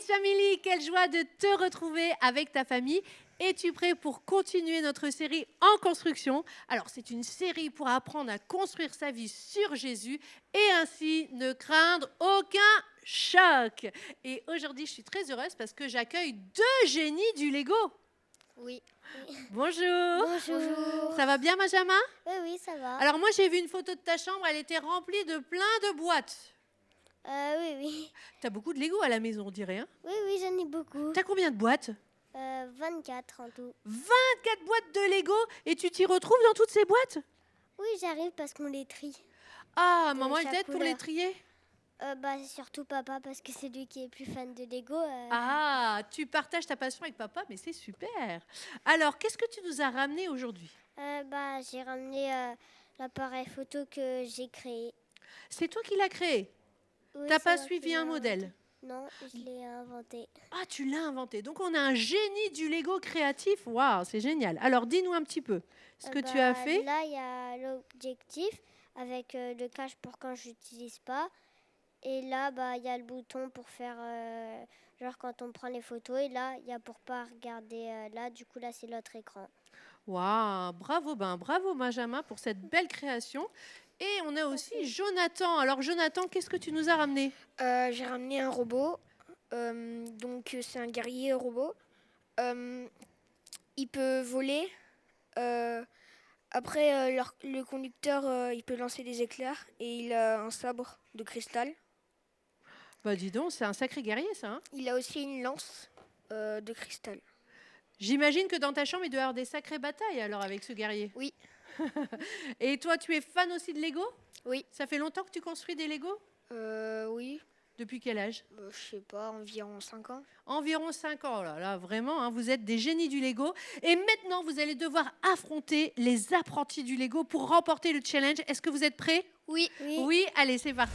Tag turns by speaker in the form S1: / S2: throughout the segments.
S1: Kids Family, quelle joie de te retrouver avec ta famille. Es-tu prêt pour continuer notre série en construction? Alors, c'est une série pour apprendre à construire sa vie sur Jésus et ainsi ne craindre aucun choc. Et aujourd'hui, je suis très heureuse parce que j'accueille deux génies du Lego.
S2: Oui.
S1: Bonjour.
S2: Bonjour.
S1: Ça va bien, Benjamin?
S2: Oui, ça va.
S1: Alors, moi, j'ai vu une photo de ta chambre, elle était remplie de plein de boîtes.
S2: Oui.
S1: T'as beaucoup de Lego à la maison, on dirait, hein?
S2: Oui, j'en ai beaucoup.
S1: T'as combien de boîtes?
S2: 24 en tout.
S1: 24 boîtes de Lego et tu t'y retrouves dans toutes ces boîtes?
S2: Oui, j'arrive parce qu'on les trie.
S1: Ah,
S2: De
S1: maman, elle
S2: chaque
S1: t'aide pour les
S2: couleur.
S1: trier?
S2: Surtout papa parce que c'est lui qui est plus fan de Lego.
S1: Ah, tu partages ta passion avec papa, mais c'est super. Alors, qu'est-ce que tu nous as ramené aujourd'hui?
S2: J'ai ramené l'appareil photo que j'ai créé.
S1: C'est toi qui l'as créé?
S2: Oui,
S1: T'as
S2: c'est
S1: pas
S2: moi qui
S1: suivi
S2: l'ai
S1: un
S2: inventé.
S1: modèle?
S2: Non, je l'ai inventé.
S1: Ah, tu l'as inventé. Donc, on a un génie du Lego créatif. Waouh, c'est génial. Alors, dis-nous un petit peu ce que tu as fait.
S2: Là, il y a l'objectif avec le cache pour quand je l'utilise pas. Et là, il y a le bouton pour faire, genre quand on prend les photos. Et là, il y a pour pas regarder là. Du coup, là, c'est l'autre écran.
S1: Waouh, bravo Benjamin pour cette belle création. Et on a aussi Jonathan. Alors, Jonathan, qu'est-ce que tu nous as ramené?
S3: J'ai ramené un robot. Donc, c'est un guerrier robot. Il peut voler. Après, le conducteur, il peut lancer des éclairs. Et il a un sabre de cristal.
S1: Bah, dis donc, c'est un sacré guerrier, ça, hein?
S3: Il a aussi une lance de cristal.
S1: J'imagine que dans ta chambre, il doit y avoir des sacrées batailles alors avec ce guerrier.
S3: Oui.
S1: Et toi, tu es fan aussi de Lego?
S3: Oui.
S1: Ça fait longtemps que tu construis des Lego?
S3: Oui.
S1: Depuis quel âge?
S3: Je sais pas, environ 5 ans.
S1: Environ 5 ans. Oh là là, vraiment, hein, vous êtes des génies du Lego. Et maintenant, vous allez devoir affronter les apprentis du Lego pour remporter le challenge. Est-ce que vous êtes prêts?
S3: Oui.
S1: Oui, allez, c'est parti.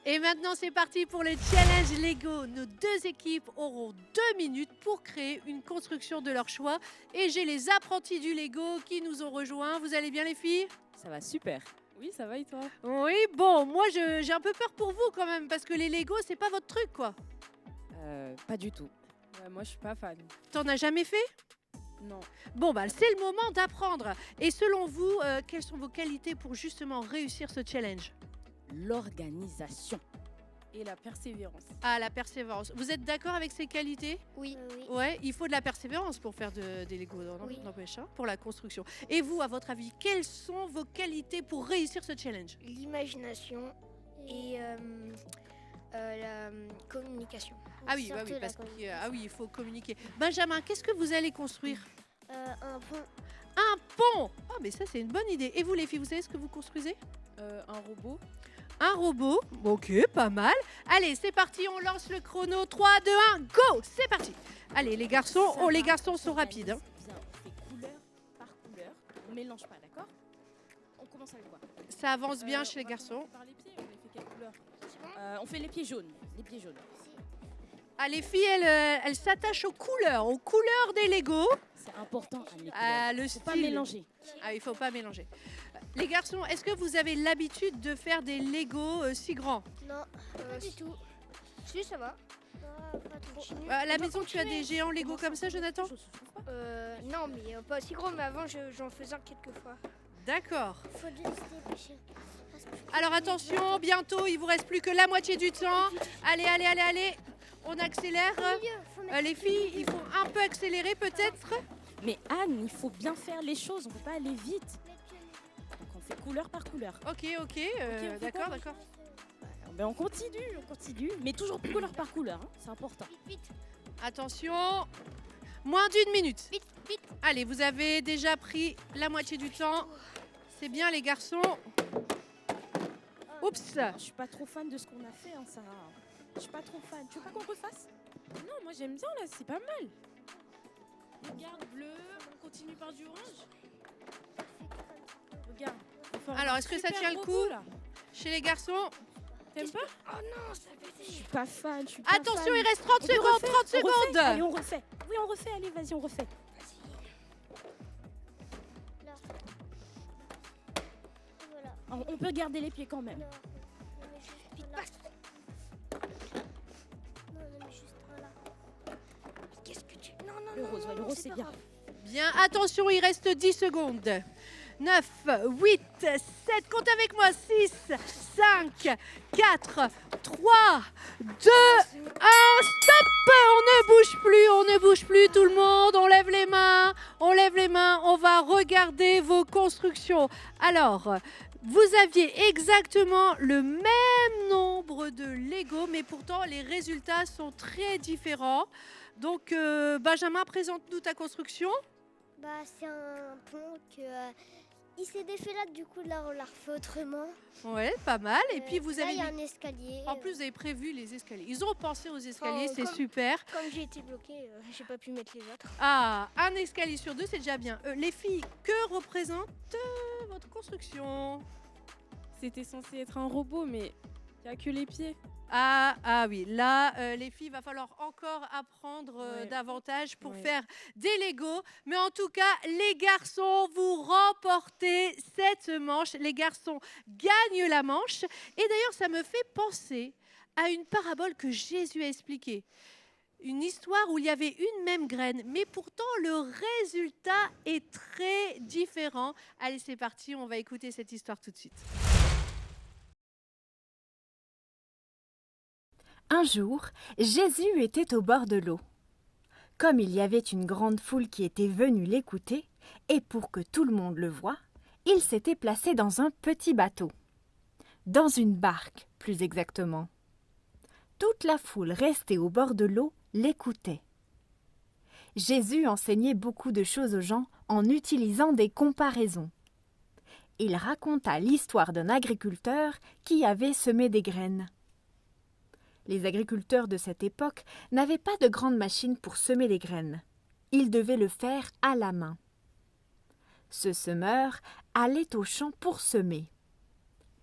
S1: Et maintenant, c'est parti pour le challenge Lego. Nos deux équipes auront 2 minutes pour créer une construction de leur choix. Et j'ai les apprentis du Lego qui nous ont rejoints. Vous allez bien, les filles?
S4: Ça va super. Oui, ça va et toi?
S1: Oui, bon, moi, j'ai un peu peur pour vous quand même, parce que les Lego, c'est pas votre truc, quoi.
S4: Pas du tout. Ouais, moi, je suis pas fan.
S1: T'en as jamais fait?
S4: Non.
S1: Bon, c'est le moment d'apprendre. Et selon vous, quelles sont vos qualités pour justement réussir ce challenge?
S4: L'organisation et la persévérance.
S1: Ah, la persévérance. Vous êtes d'accord avec ces qualités?
S3: Oui.
S2: Oui.
S1: Ouais, il faut de la persévérance pour faire des Lego,
S2: Oui.
S1: n'empêche, hein, pour la construction. Et vous, à votre avis, quelles sont vos qualités pour réussir ce challenge?
S3: L'imagination et la communication.
S1: Ah oui,
S2: Surtout la
S1: parce que
S2: communication.
S1: il faut communiquer. Benjamin, qu'est-ce que vous allez construire?
S2: Un pont.
S1: Un pont. Ah, mais ça, c'est une bonne idée. Et vous, les filles, vous savez ce que vous construisez?
S4: Un robot.
S1: Un robot. Ok, pas mal. Allez, c'est parti, on lance le chrono. 3, 2, 1, go. C'est parti. Allez, les garçons, les garçons sont rapides, hein.
S4: Bien, on fait couleur par couleur. On mélange pas, d'accord? On commence avec quoi?
S1: Ça avance bien chez les
S4: On va
S1: garçons.
S4: commencer par les pieds, on les fait quelle couleur? On fait les pieds jaunes. Les pieds jaunes.
S1: Ah, les filles, elles s'attachent aux couleurs des Lego.
S4: C'est important, Anne, les couleurs.
S1: Le
S4: Faut pas
S1: style.
S4: mélanger.
S1: Ah, il faut pas mélanger. Les garçons, est-ce que vous avez l'habitude de faire des Lego si grands?
S2: Non, pas du tout.
S3: Si, ça va.
S2: Pas trop.
S1: À la maison, tu as des géants Lego comme ça, Jonathan?
S4: Je trouve pas.
S3: Non, mais pas aussi gros, mais avant, j'en faisais quelques fois.
S1: D'accord.
S2: Faut juste dépêcher.
S1: Alors attention, bientôt, il vous reste plus que la moitié du temps. Allez. On accélère. Les filles, il faut un peu accélérer peut-être.
S4: Mais Anne, il faut bien faire les choses. On peut pas aller vite. Donc on fait couleur par couleur.
S1: Ok,
S4: on fait
S1: d'accord.
S4: Ben on continue. Mais toujours couleur par couleur. Hein, c'est important.
S1: Attention, moins d'1 minute.
S2: Vite.
S1: Allez, vous avez déjà pris la moitié du temps. C'est bien les garçons. Oups.
S4: Je suis pas trop fan de ce qu'on a fait, hein, Sarah. Je suis pas trop fan. Tu veux pas qu'on refasse?
S5: Non, moi j'aime bien là, c'est pas mal. Regarde, bleu, on continue par du orange. Regarde. on va faire
S1: Alors,
S5: un
S1: est-ce que ça
S5: super
S1: tient le
S5: robot,
S1: coup
S5: là.
S1: Chez les garçons.
S5: T'aimes pas?
S4: Je suis pas fan. Je suis pas
S1: Attention,
S4: fan.
S1: il reste 30
S4: On peut
S1: secondes.
S4: refaire,
S1: 30
S4: on refait.
S1: secondes.
S4: Allez, on refait. Oui, on refait. Allez, vas-y, on refait.
S2: Voilà.
S4: On peut garder les pieds quand même.
S2: Non, mais juste là.
S4: Le rose, ouais, le rose, c'est bien.
S1: Bien, attention, il reste 10 secondes. 9, 8, 7, compte avec moi. 6, 5, 4, 3, 2, 1, stop! On ne bouge plus tout le monde. On lève les mains, on va regarder vos constructions. Alors, vous aviez exactement le même nombre de Lego, mais pourtant les résultats sont très différents. Donc, Benjamin, présente-nous ta construction.
S2: C'est un pont que il s'est défait là, du coup là on l'a refait autrement.
S1: Ouais, pas mal. Et puis vous
S2: là
S1: avez
S2: il y a un escalier.
S1: en plus, vous avez prévu les escaliers. Ils ont pensé aux escaliers,
S3: Enfin,
S1: c'est
S3: comme-
S1: super.
S3: Comme j'ai été bloquée, j'ai pas pu mettre les autres.
S1: Ah, un escalier sur 2, c'est déjà bien. Les filles, que représente votre construction?
S5: C'était censé être un robot, mais il n'y a que les pieds.
S1: Ah oui, là, les filles, il va falloir encore apprendre
S5: Ouais.
S1: davantage pour
S5: Ouais.
S1: faire des Legos. Mais en tout cas, les garçons, vous remportez cette manche. Les garçons gagnent la manche. Et d'ailleurs, ça me fait penser à une parabole que Jésus a expliquée. Une histoire où il y avait une même graine, mais pourtant le résultat est très différent. Allez, c'est parti, on va écouter cette histoire tout de suite.
S6: Un jour, Jésus était au bord de l'eau. Comme il y avait une grande foule qui était venue l'écouter, et pour que tout le monde le voie, il s'était placé dans un petit bateau. Dans une barque, plus exactement. Toute la foule restée au bord de l'eau l'écoutait. Jésus enseignait beaucoup de choses aux gens en utilisant des comparaisons. Il raconta l'histoire d'un agriculteur qui avait semé des graines. Les agriculteurs de cette époque n'avaient pas de grandes machines pour semer les graines. Ils devaient le faire à la main. Ce semeur allait au champ pour semer.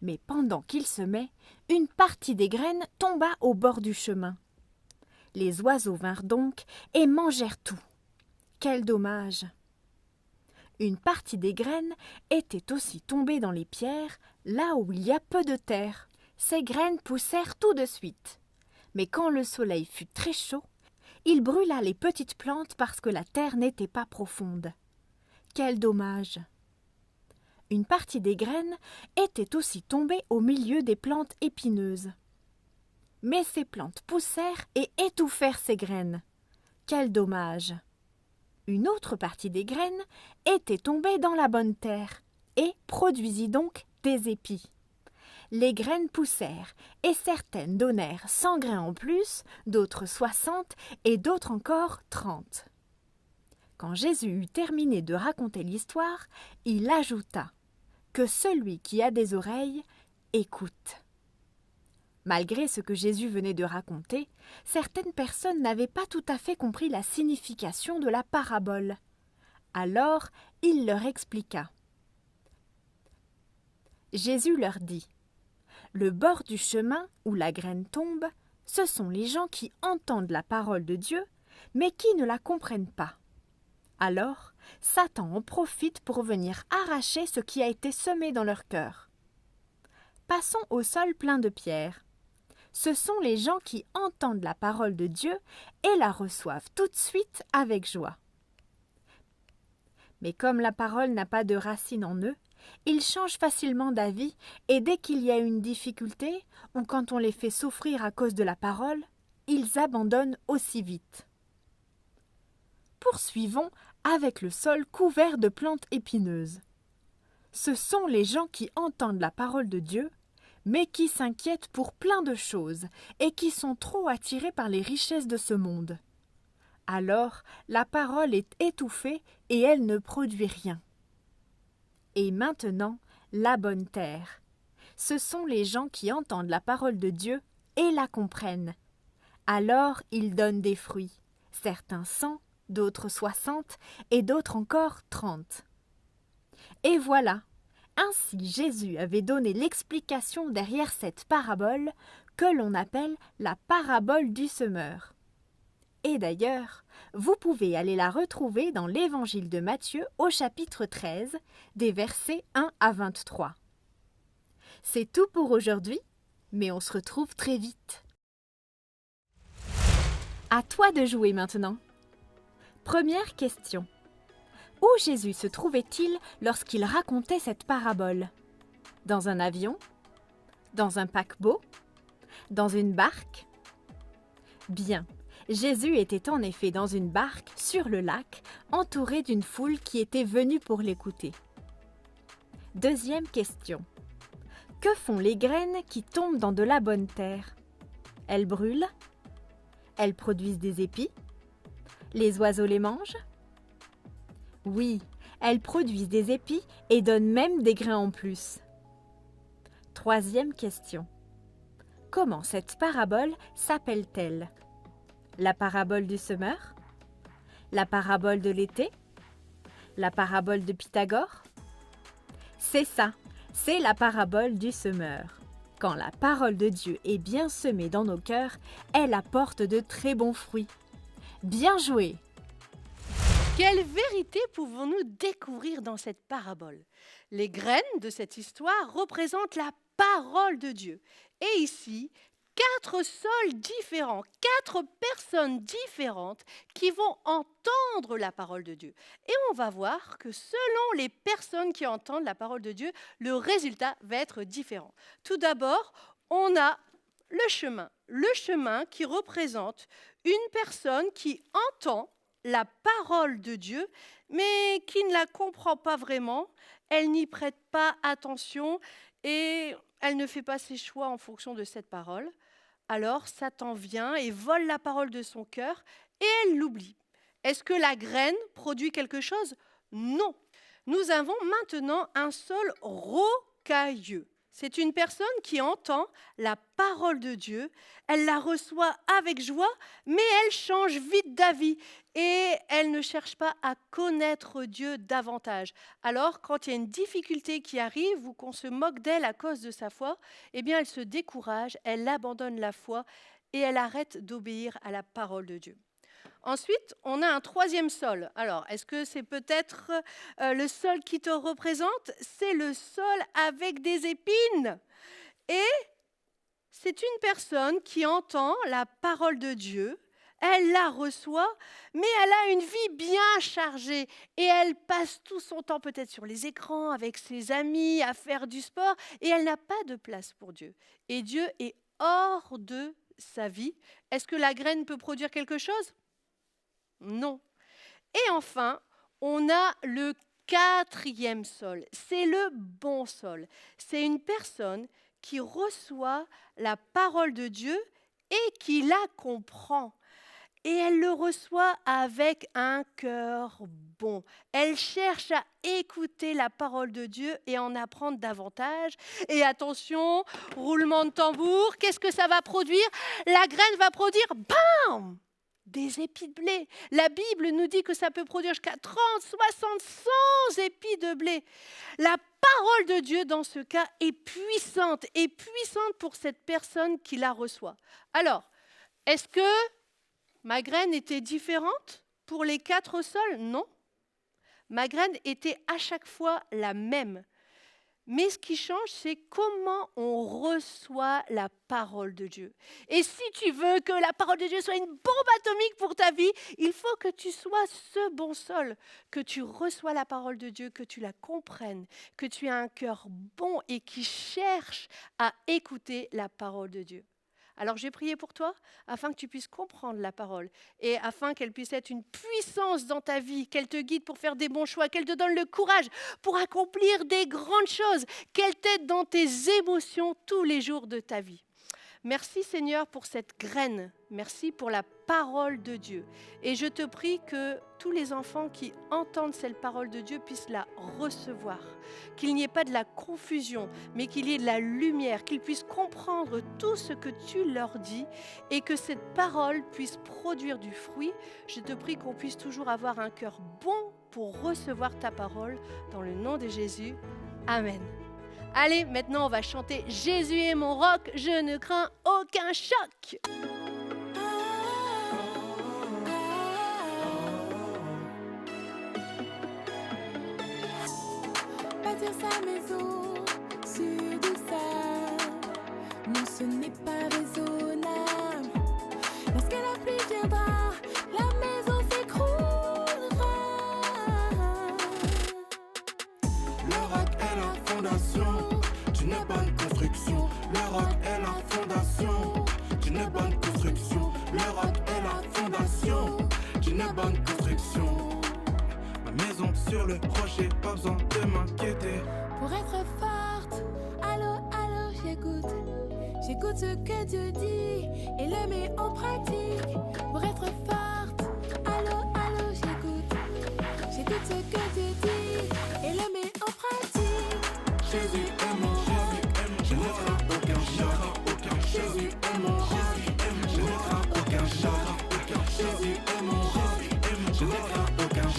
S6: Mais pendant qu'il semait, une partie des graines tomba au bord du chemin. Les oiseaux vinrent donc et mangèrent tout. Quel dommage! Une partie des graines était aussi tombée dans les pierres, là où il y a peu de terre. Ces graines poussèrent tout de suite. Mais quand le soleil fut très chaud, il brûla les petites plantes parce que la terre n'était pas profonde. Quel dommage! Une partie des graines était aussi tombée au milieu des plantes épineuses. Mais ces plantes poussèrent et étouffèrent ces graines. Quel dommage! Une autre partie des graines était tombée dans la bonne terre et produisit donc des épis. Les graines poussèrent, et certaines donnèrent 100 grains en plus, d'autres 60, et d'autres encore 30. Quand Jésus eut terminé de raconter l'histoire, il ajouta « Que celui qui a des oreilles, écoute ». Malgré ce que Jésus venait de raconter, certaines personnes n'avaient pas tout à fait compris la signification de la parabole. Alors, il leur expliqua. Jésus leur dit « Le bord du chemin où la graine tombe, ce sont les gens qui entendent la parole de Dieu, mais qui ne la comprennent pas. Alors, Satan en profite pour venir arracher ce qui a été semé dans leur cœur. Passons au sol plein de pierres. Ce sont les gens qui entendent la parole de Dieu et la reçoivent tout de suite avec joie. Mais comme la parole n'a pas de racine en eux, ils changent facilement d'avis et dès qu'il y a une difficulté ou quand on les fait souffrir à cause de la parole, ils abandonnent aussi vite. Poursuivons avec le sol couvert de plantes épineuses. Ce sont les gens qui entendent la parole de Dieu, mais qui s'inquiètent pour plein de choses et qui sont trop attirés par les richesses de ce monde. Alors, la parole est étouffée et elle ne produit rien. Et maintenant, la bonne terre. Ce sont les gens qui entendent la parole de Dieu et la comprennent. Alors, ils donnent des fruits, certains 100, d'autres 60 et d'autres encore 30. Et voilà, ainsi Jésus avait donné l'explication derrière cette parabole que l'on appelle la parabole du semeur. Et d'ailleurs, vous pouvez aller la retrouver dans l'Évangile de Matthieu au chapitre 13, des versets 1 à 23. C'est tout pour aujourd'hui, mais on se retrouve très vite. À toi de jouer maintenant. Première question. Où Jésus se trouvait-il lorsqu'il racontait cette parabole? Dans un avion? Dans un paquebot? Dans une barque? Bien, Jésus était en effet dans une barque sur le lac, entouré d'une foule qui était venue pour l'écouter. Deuxième question. Que font les graines qui tombent dans de la bonne terre? Elles brûlent? Elles produisent des épis? Les oiseaux les mangent? Oui, elles produisent des épis et donnent même des grains en plus. Troisième question. Comment cette parabole s'appelle-t-elle? La parabole du semeur? La parabole de l'été? La parabole de Pythagore? C'est ça, c'est la parabole du semeur. Quand la parole de Dieu est bien semée dans nos cœurs, elle apporte de très bons fruits. Bien joué!
S1: Quelle vérité pouvons-nous découvrir dans cette parabole? Les graines de cette histoire représentent la parole de Dieu. Et ici, 4 sols différents, 4 personnes différentes qui vont entendre la parole de Dieu. Et on va voir que selon les personnes qui entendent la parole de Dieu, le résultat va être différent. Tout d'abord, on a le chemin qui représente une personne qui entend la parole de Dieu, mais qui ne la comprend pas vraiment, elle n'y prête pas attention et elle ne fait pas ses choix en fonction de cette parole. Alors Satan vient et vole la parole de son cœur et elle l'oublie. Est-ce que la graine produit quelque chose? Non. Nous avons maintenant un sol rocailleux. C'est une personne qui entend la parole de Dieu, elle la reçoit avec joie, mais elle change vite d'avis et elle ne cherche pas à connaître Dieu davantage. Alors, quand il y a une difficulté qui arrive ou qu'on se moque d'elle à cause de sa foi, eh bien, elle se décourage, elle abandonne la foi et elle arrête d'obéir à la parole de Dieu. Ensuite, on a un troisième sol. Alors, est-ce que c'est peut-être le sol qui te représente? C'est le sol avec des épines. Et c'est une personne qui entend la parole de Dieu, elle la reçoit, mais elle a une vie bien chargée et elle passe tout son temps peut-être sur les écrans avec ses amis, à faire du sport, et elle n'a pas de place pour Dieu. Et Dieu est hors de sa vie. Est-ce que la graine peut produire quelque chose? Non. Et enfin, on a le 4e sol. C'est le bon sol. C'est une personne qui reçoit la parole de Dieu et qui la comprend. Et elle le reçoit avec un cœur bon. Elle cherche à écouter la parole de Dieu et en apprendre davantage. Et attention, roulement de tambour, qu'est-ce que ça va produire? La graine va produire, bam! Des épis de blé. La Bible nous dit que ça peut produire jusqu'à 30, 60, 100 épis de blé. La parole de Dieu, dans ce cas, est puissante pour cette personne qui la reçoit. Alors, est-ce que ma graine était différente pour les 4 sols? Non. Ma graine était à chaque fois la même. Mais ce qui change, c'est comment on reçoit la parole de Dieu. Et si tu veux que la parole de Dieu soit une bombe atomique pour ta vie, il faut que tu sois ce bon sol, que tu reçois la parole de Dieu, que tu la comprennes, que tu aies un cœur bon et qui cherche à écouter la parole de Dieu. Alors j'ai prié pour toi afin que tu puisses comprendre la parole et afin qu'elle puisse être une puissance dans ta vie, qu'elle te guide pour faire des bons choix, qu'elle te donne le courage pour accomplir des grandes choses, qu'elle t'aide dans tes émotions tous les jours de ta vie. Merci Seigneur pour cette graine, merci pour la parole de Dieu. Et je te prie que tous les enfants qui entendent cette parole de Dieu puissent la recevoir, qu'il n'y ait pas de la confusion, mais qu'il y ait de la lumière, qu'ils puissent comprendre tout ce que tu leur dis et que cette parole puisse produire du fruit. Je te prie qu'on puisse toujours avoir un cœur bon pour recevoir ta parole dans le nom de Jésus. Amen. Allez, maintenant on va chanter « Jésus est mon roc, je ne crains aucun choc ».
S5: Bâtir sa maison sur du sable, non ce n'est pas raisonnable. Lorsque la pluie viendra, la maison s'écroule.
S7: Le rock est la fondation d'une bonne construction. Le rock est la fondation d'une bonne construction. Ma maison sur le rocher, pas besoin de m'inquiéter.
S5: Pour être forte, allô, allô, j'écoute. J'écoute ce que Dieu dit et le mets en pratique. Pour être forte, allô, allô, j'écoute. J'écoute ce que Dieu dit et le mets en pratique.
S7: Jésus est mon roc, je ne crains aucun choc. Jésus est mon roc, je ne crains aucun choc. Jésus est mon roc, je ne crains aucun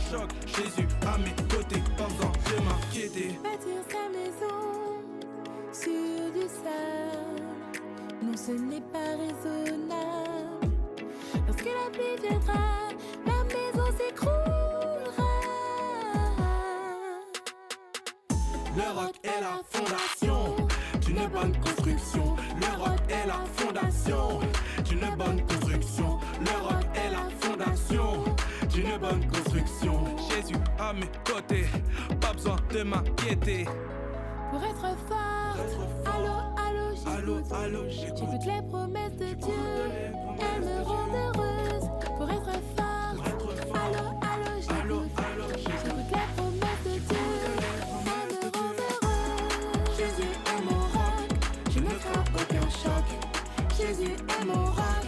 S7: choc. Jésus à mes côtés, pas besoin de m'inquiéter.
S5: Bâtir sa maison sur du sable, non ce n'est pas raisonnable. Lorsque la pluie viendra, la maison s'écroulera.
S7: Le roc est la fondation d'une bonne construction. Le roc est la fondation d'une bonne construction. Le roc est la fondation d'une bonne construction. Jésus à mes côtés, pas besoin de m'inquiéter.
S5: Pour être fort, allô, allô, j'écoute.
S7: Allô, j'écoute.
S5: J'écoute les promesses de Dieu, elles me rendent heureuse. Pour être fort, allô, allô, j'écoute. J'écoute les promesses de Dieu, elles me rendent heureuse.
S7: Jésus est mon roc, je ne crains aucun choc. Jésus est mon roc,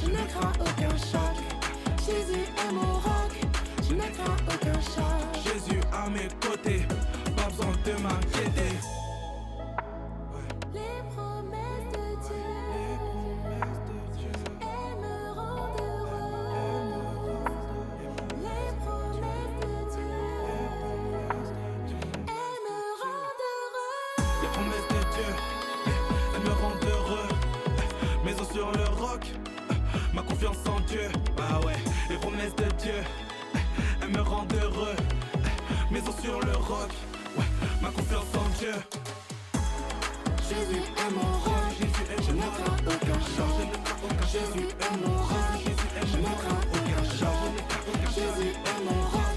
S7: je ne crains aucun choc.
S5: Jésus est mon roc, je ne crains aucun choc.
S7: Jésus à mes côtés, pas besoin de m'inquiéter.
S5: Les promesses de Dieu, elles me rendent heureuse. Les promesses de Dieu, elles me rendent heureuse.
S7: Les promesses de Dieu, elles me rendent heureux. Maison sur le roc, ma confiance en Dieu. Bah ouais, les promesses de Dieu, elles me rendent heureux. Maison sur le roc, ouais, ma confiance en Dieu. Jésus est mon roc, je ne crains aucun choc. Jésus est mon roc, je ne crains aucun choc. Jésus est mon roc,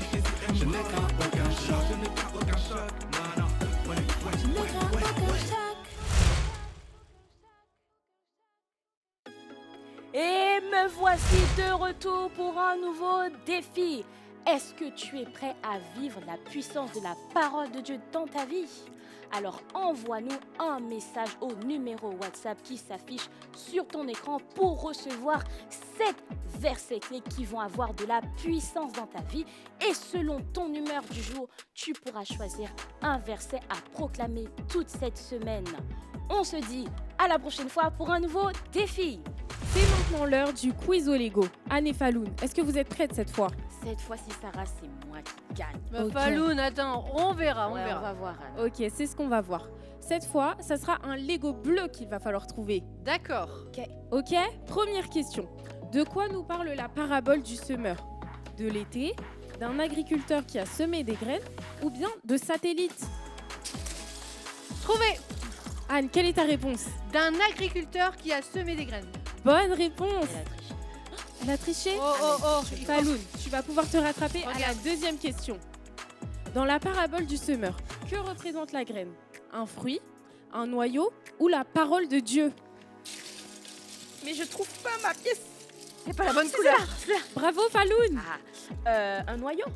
S7: je ne crains aucun choc. Je ne crains aucun choc. Non, non, ouais,
S5: Je ne
S7: ouais,
S5: crains
S7: ouais,
S5: aucun
S7: ouais.
S5: choc.
S4: Et me voici de retour pour un nouveau défi. Est-ce que tu es prêt à vivre la puissance de la parole de Dieu dans ta vie? Alors envoie-nous un message au numéro WhatsApp qui s'affiche sur ton écran pour recevoir 7 versets clés qui vont avoir de la puissance dans ta vie. Et selon ton humeur du jour, tu pourras choisir un verset à proclamer toute cette semaine. On se dit à la prochaine fois pour un nouveau défi.
S8: C'est maintenant l'heure du quiz au Lego. Anne et Falloun, est-ce que vous êtes prêtes cette fois?
S4: Cette fois-ci, Sarah, c'est moi qui gagne.
S1: Bah,
S8: Ok.
S1: Falloun, attends, on verra, on
S4: Ouais,
S1: verra.
S4: on va voir, Anne.
S8: Ok, c'est ce qu'on va voir. Cette fois, ça sera un Lego bleu qu'il va falloir trouver.
S1: D'accord.
S8: Ok, première question. De quoi nous parle la parabole du semeur? De l'été, d'un agriculteur qui a semé des graines ou bien de satellites?
S1: Trouvé.
S8: Anne, quelle est ta réponse?
S1: D'un agriculteur qui a semé des graines.
S8: Bonne réponse.
S4: Elle a triché.
S8: Elle a triché?
S1: Oh, oh, oh. il faut-
S8: Falloun, tu vas pouvoir te rattraper à la
S1: Regarde.
S8: deuxième question. Dans la parabole du semeur, que représente la graine? Un fruit, un noyau ou la parole de Dieu?
S4: Mais je trouve pas ma pièce.
S1: C'est pas la bonne couleur.
S8: Bravo Falloun.
S4: Un noyau.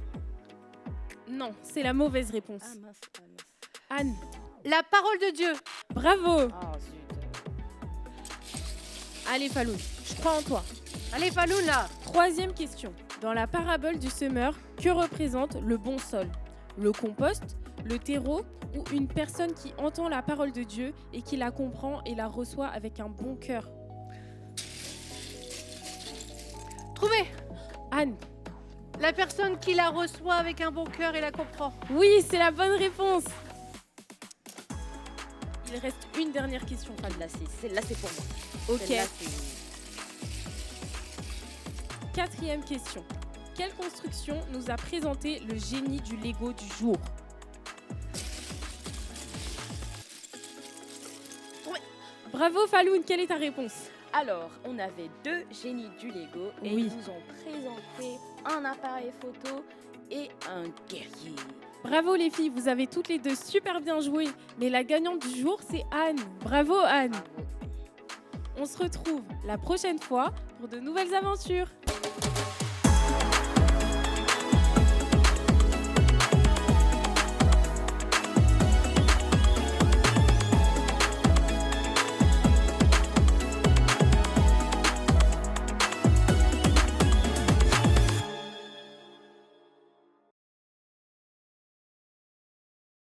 S8: Non, c'est la mauvaise réponse.
S4: Ah mince, ah mince.
S8: Anne,
S1: La parole de Dieu.
S8: bravo.
S4: Oh zut.
S8: Allez Falloun, je crois en toi.
S1: Allez, Falloun, là.
S8: Troisième question. Dans la parabole du semeur, que représente le bon sol? Le compost, le terreau ou une personne qui entend la parole de Dieu et qui la comprend et la reçoit avec un bon cœur?
S1: Trouvé.
S8: Anne,
S1: La personne qui la reçoit avec un bon cœur et la comprend.
S8: oui, c'est la bonne réponse. Il reste une dernière question, Falloun.
S4: Celle-là, c'est pour moi.
S8: Ok.
S4: Celle-là, c'est-
S8: Quatrième question. Quelle construction nous a présenté le génie du Lego du jour?
S1: Ouais.
S8: Bravo Falloun, quelle est ta réponse?
S4: Alors, on avait 2 génies du Lego et
S8: Oui.
S4: ils nous ont présenté un appareil photo et un guerrier.
S8: Bravo les filles, vous avez toutes les deux super bien joué. Mais la gagnante du jour, c'est Anne. Bravo Anne. On se retrouve la prochaine fois pour de nouvelles aventures.